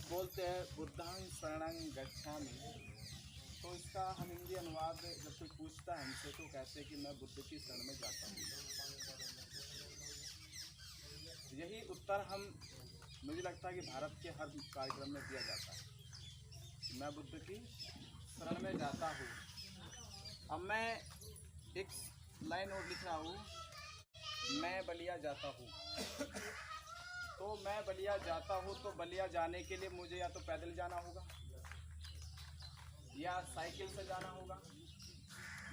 बोलते हैं बुद्धां शरणं गच्छामि। तो इसका हम हिंदी अनुवाद जब कोई पूछता है हमसे तो कहते हैं कि मैं बुद्ध की शरण में जाता हूँ। यही उत्तर हम मुझे लगता है कि भारत के हर कार्यक्रम में दिया जाता है। मैं बुद्ध की शरण में जाता हूँ। अब मैं एक लाइन और लिख रहा हूँ, मैं बलिया जाता हूँ। तो मैं बलिया जाता हूँ तो बलिया जाने के लिए मुझे या तो पैदल जाना होगा या साइकिल से जाना होगा,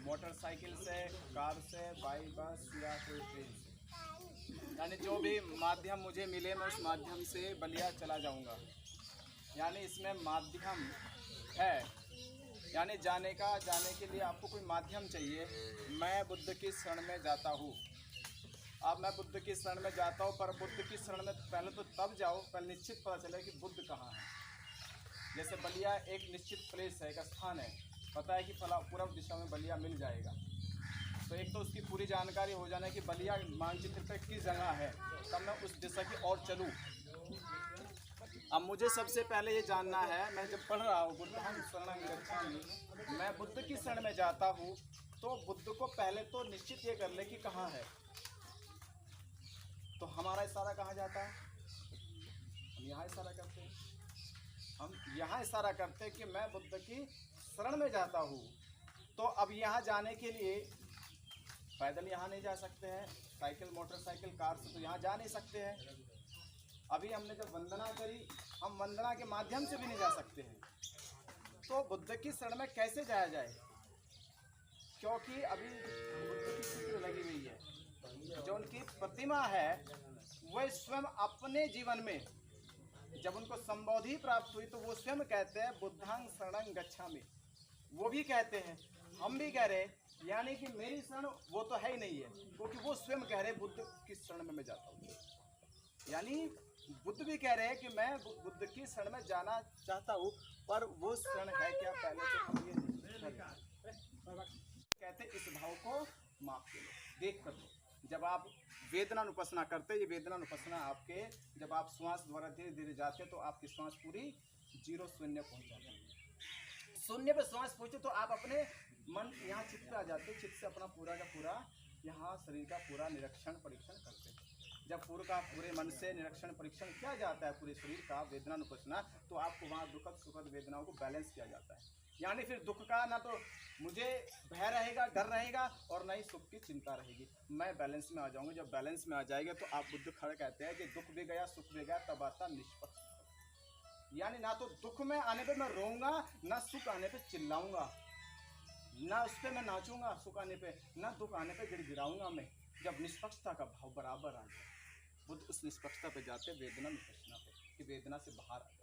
मोटरसाइकिल से, कार से, बाई बस या कोई ट्रेन से। यानी जो भी माध्यम मुझे मिले मैं उस माध्यम से बलिया चला जाऊंगा। यानी इसमें माध्यम है, यानी जाने के लिए आपको कोई माध्यम चाहिए। मैं बुद्ध की शरण में जाता हूँ। अब मैं बुद्ध की शरण में जाता हूँ, पर बुद्ध की शरण में पहले तो तब जाओ पहले निश्चित पता चले कि बुद्ध कहाँ है। जैसे बलिया एक निश्चित प्लेस है, एक स्थान है, पता है कि फला पूर्व दिशा में बलिया मिल जाएगा। तो एक तो उसकी पूरी जानकारी हो जाना है कि बलिया मानचित्र पे किस जगह है, तब मैं उस दिशा की ओर चलूँ। अब मुझे सबसे पहले ये जानना है, मैं जब पढ़ रहा हूँ बुद्धां शरणं गच्छामि, मैं बुद्ध की शरण में जाता हूँ, तो बुद्ध को पहले तो निश्चित ये कर ले कि कहाँ है। तो हमारा इशारा कहाँ जाता है? हम यहाँ इशारा करते हैं। हम यहाँ इशारा करते हैं कि मैं बुद्ध की शरण में जाता हूँ। तो अब यहाँ जाने के लिए पैदल यहाँ नहीं जा सकते हैं, साइकिल, मोटरसाइकिल, कार से तो यहाँ जा नहीं सकते हैं। अभी हमने जब वंदना करी, हम वंदना के माध्यम से भी नहीं जा सकते हैं। तो बुद्ध की शरण में कैसे जाया जाए? क्योंकि अभी बुद्ध की चित्र लगी हुई है, जो उनकी प्रतिमा है वह स्वयं अपने जीवन में जब उनको संबोधि प्राप्त हुई तो वो स्वयं कहते हैं बुद्धां शरणं गच्छामि। वो भी कहते हैं, हम भी कह रहे, यानी कि मेरी शरण वो तो है ही नहीं है, क्योंकि वो स्वयं कह रहे बुद्ध की शरण में मैं जाता हूँ। यानी बुद्ध भी कह रहे हैं कि मैं बुद्ध की शरण में जाना चाहता हूँ, पर वो शरण है क्या पहले तो हम ये कहते इस भाव को माफ के लो, देख कर लो। जब आप वेदनानुपसना करते, ये वेदनानुपसना आपके जब आप श्वास द्वारा धीरे धीरे जाते तो आपकी श्वास पूरी जीरो शून्य पहुंच जाती है। शून्य पे श्वास पहुंचे तो आप अपने मन यहाँ चित्त पे आ जाते, चित्त से अपना पूरा का पूरा यहाँ शरीर का पूरा निरीक्षण परीक्षण करते हैं। जब पूरे मन से निरीक्षण परीक्षण किया जाता है पूरे शरीर का वेदनानुपसना, तो आपको वहाँ दुखद सुखद वेदनाओं को बैलेंस किया जाता है। यानी फिर दुख का ना तो मुझे भय रहेगा, डर रहेगा, और ना ही सुख की चिंता रहेगी। मैं बैलेंस में आ जाऊंगा। जब बैलेंस में आ जाएगा तो आप बुद्ध खड़े कहते हैं कि दुख भी गया सुख भी गया, तब आता निष्पक्ष। यानी ना तो दुख में आने पे मैं रोऊंगा, ना सुख आने पे चिल्लाऊंगा, ना उस पर मैं नाचूंगा सुख आने पे, ना दुख आने पे गिड़गिड़ाऊंगा मैं। जब निष्पक्षता का भाव बराबर आ जाए, बुद्ध उस निष्पक्षता पे जाते वेदना निष्पक्षता पे, कि वेदना से बाहर आ जाए।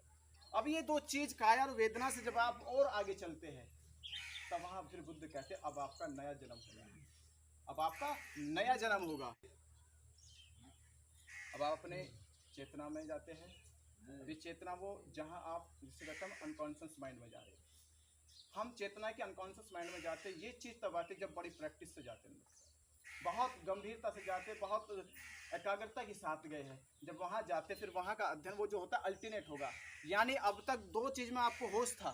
अब ये दो चीज काया और वेदना से जब आप और आगे चलते हैं, तब वहां फिर बुद्ध कहते हैं अब आपका नया जन्म होगा, अब आपका नया जन्म होगा। अब आप अपने चेतना में जाते हैं। ये चेतना वो जहां आप जिसे कहते हैं अनकॉन्शियस माइंड में जा रहे हैं। हम चेतना के अनकॉन्शियस माइंड में जाते हैं। ये चीज तब आती है जब बड़ी प्रैक्टिस से जाते हैं, बहुत गंभीरता से जाते, बहुत एकाग्रता के साथ गए हैं। जब वहां जाते फिर वहां का अध्ययन वो जो होता है अल्टरनेट होगा। यानी अब तक दो चीज में आपको होश था,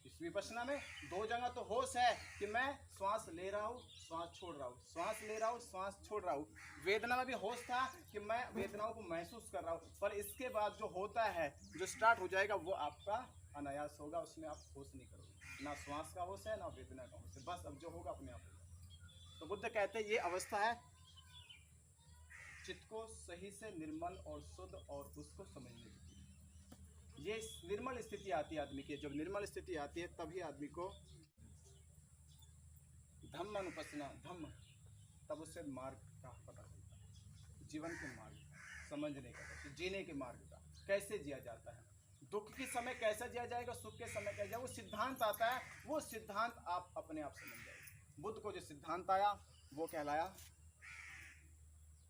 इस विपश्यना में दो जगह तो होश है कि मैं श्वास ले रहा हूँ, श्वास छोड़ रहा हूँ, श्वास ले रहा हूँ, श्वास छोड़ रहा हूँ। वेदना में भी होश था कि मैं वेदनाओं को महसूस कर रहा हूँ, पर इसके बाद जो होता है, जो स्टार्ट हो जाएगा, वो आपका अनायास होगा, उसमें आप होश नहीं करोगे। ना श्वास का होश है, ना वेदना का होश है, बस अब जो होगा अपने आप होगा। तो बुद्ध कहते हैं ये अवस्था है चित्त को सही से निर्मल और शुद्ध और उसको समझने की। ये निर्मल स्थिति आती है आदमी की। जब निर्मल स्थिति आती है तभी आदमी को धम्म अनुपसना, धम्म, तब उससे मार्ग का पता चलता है, जीवन के मार्ग समझने का, जीने के मार्ग का, कैसे जिया जाता है, दुख के समय कैसा जिया जाएगा, सुख के समय कैसा, वो सिद्धांत आता है। वो सिद्धांत आप अपने आप समझ जाएंगे। बुद्ध को जो सिद्धांत आया वो कहलाया,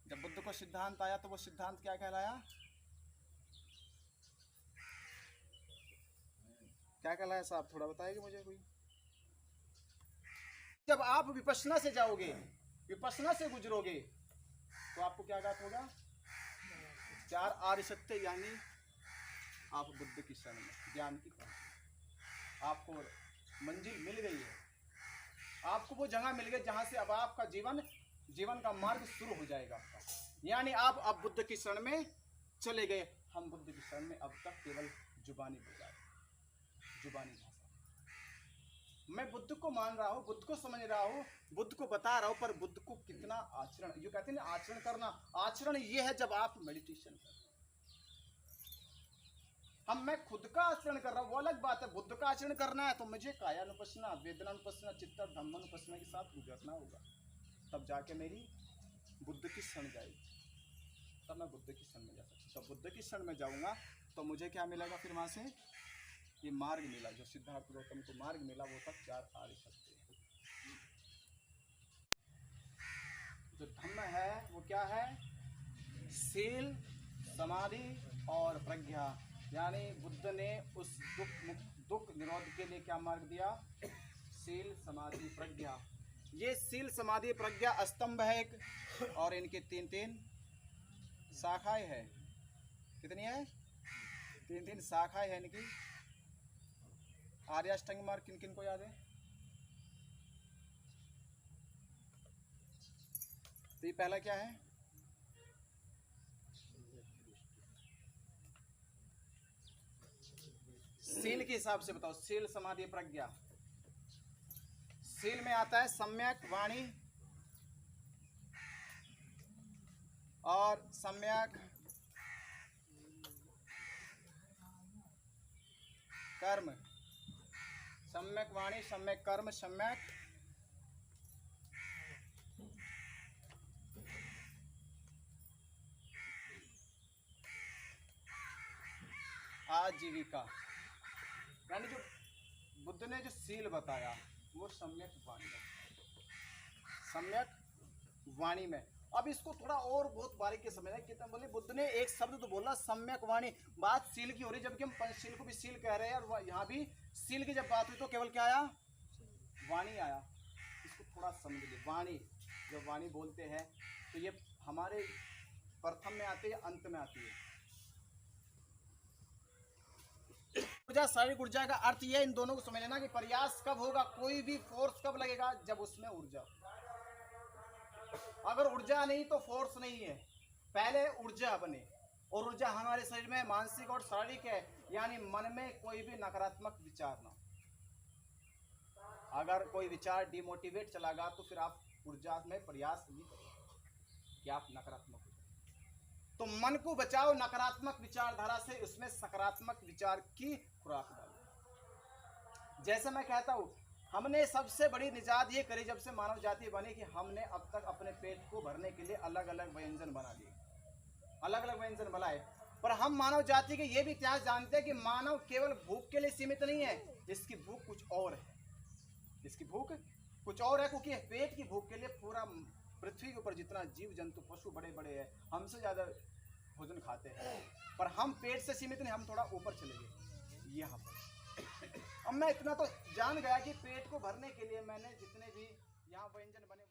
जब बुद्ध को सिद्धांत आया तो वो सिद्धांत क्या कहलाया, क्या कहलाया साहब, थोड़ा बताएंगे मुझे कोई। जब आप विपश्यना से जाओगे, विपश्यना से गुजरोगे, तो आपको क्या ज्ञात होगा, चार आर्य सत्य, यानी आप बुद्ध की शरण में, ज्ञान की प्राप्ति, आपको मंजिल मिल गई है, आपको वो जगह मिल गई जहाँ से अब आपका जीवन का मार्ग शुरू हो जाएगा आपका। यानी आप अब बुद्ध की शरण में चले गए। हम बुद्ध की शरण में अब तक केवल जुबानी बोला, जुबानी भाषा। मैं बुद्ध को मान रहा हूँ, बुद्ध को समझ रहा हूँ, बुद्ध को बता रहा हूँ, पर बुद्ध को कितना आचरण, ये कहते हैं ना आचरण करना। आचरण ये है जब आप मेडिटेशन कर रहे हो। मैं खुद का आचरण कर रहा हूँ वो अलग बात है, बुद्ध का आचरण करना है तो मुझे कायानुपස්සना, वेदनानुपස්සना, चित्त धम्मानुपස්සना के साथ गुजरना होगा, तब जाके मेरी बुद्ध की शरण जाएगी, तब मैं बुद्ध की शरण में जा सकता हूँ। बुद्ध की शरण में जाऊँगा तो मुझे क्या मिलेगा फिर वहाँ से, ये मार्ग मिला जो सिद्धार्थ गौतम को मार्ग मिला, वो तक 4 आर्य सत्य है। जो धम्म है वो क्या है, शील, समाधि और प्रज्ञा। यानी बुद्ध ने उस दुख निरोध के लिए क्या मार्ग दिया, शील, समाधि, प्रज्ञा। ये शील, समाधि, प्रज्ञा स्तंभ है एक, और इनके 3 शाखाएं हैं। कितनी है, 3 शाखाएं हैं इनकी। आर्याष्टांग मार्ग किन किन को याद है, तो ये पहला क्या है, शील के हिसाब से बताओ, शील, समाधि, प्रज्ञा। शील में आता है सम्यक वाणी और सम्यक कर्म, सम्यक वाणी, सम्यक कर्म, सम्यक आजीविका। यानी जो बुद्ध ने जो शील बताया वो सम्यक वाणी, सम्यक वाणी में। अब इसको थोड़ा और बहुत बारीकी से समझना, कितना बोले बुद्ध ने एक शब्द तो बोला सम्यक वाणी, बात शील की हो रही, जबकि हम पंचशील को भी शील कह रहे हैं, और यहाँ भी शील की जब बात हुई तो केवल क्या आया, वाणी आया। इसको थोड़ा समझ लीजिए, वाणी, जब वाणी बोलते हैं तो ये हमारे प्रथम में आती है, अंत में आती है। ऊर्जा, शारीरिक ऊर्जा का अर्थ यह इन दोनों को समझ लेना कि प्रयास कब होगा, कोई भी फोर्स कब लगेगा, जब उसमें ऊर्जा। अगर ऊर्जा नहीं तो फोर्स नहीं है, पहले ऊर्जा बने, और ऊर्जा हमारे शरीर में मानसिक और शारीरिक है। यानी मन में कोई भी नकारात्मक विचार ना, अगर कोई विचार डिमोटिवेट चला गया तो फिर आप ऊर्जा में प्रयास नहीं करोगे कि आप नकारात्मक हो। तो मन को बचाओ नकारात्मक विचारधारा से, उसमें सकारात्मक विचार की खुराक डालो। जैसे मैं कहता हूँ, हमने सबसे बड़ी निजात ये करी जब से मानव जाति बनी कि हमने अब तक अपने पेट को भरने के लिए अलग अलग व्यंजन बना लिए, अलग अलग व्यंजन बनाए। पर हम मानव जाति के ये भी इतिहास जानते हैं कि मानव केवल भूख के लिए सीमित नहीं है, इसकी भूख कुछ और है, इसकी भूख कुछ और है, क्योंकि पेट की भूख के लिए पूरा पृथ्वी के ऊपर जितना जीव जंतु पशु बड़े बड़े हैं, हमसे ज़्यादा भोजन खाते हैं, पर हम पेट से सीमित नहीं, हम थोड़ा ऊपर चले गए यहाँ पर। अब मैं इतना तो जान गया कि पेट को भरने के लिए मैंने जितने भी यहाँ व्यंजन बने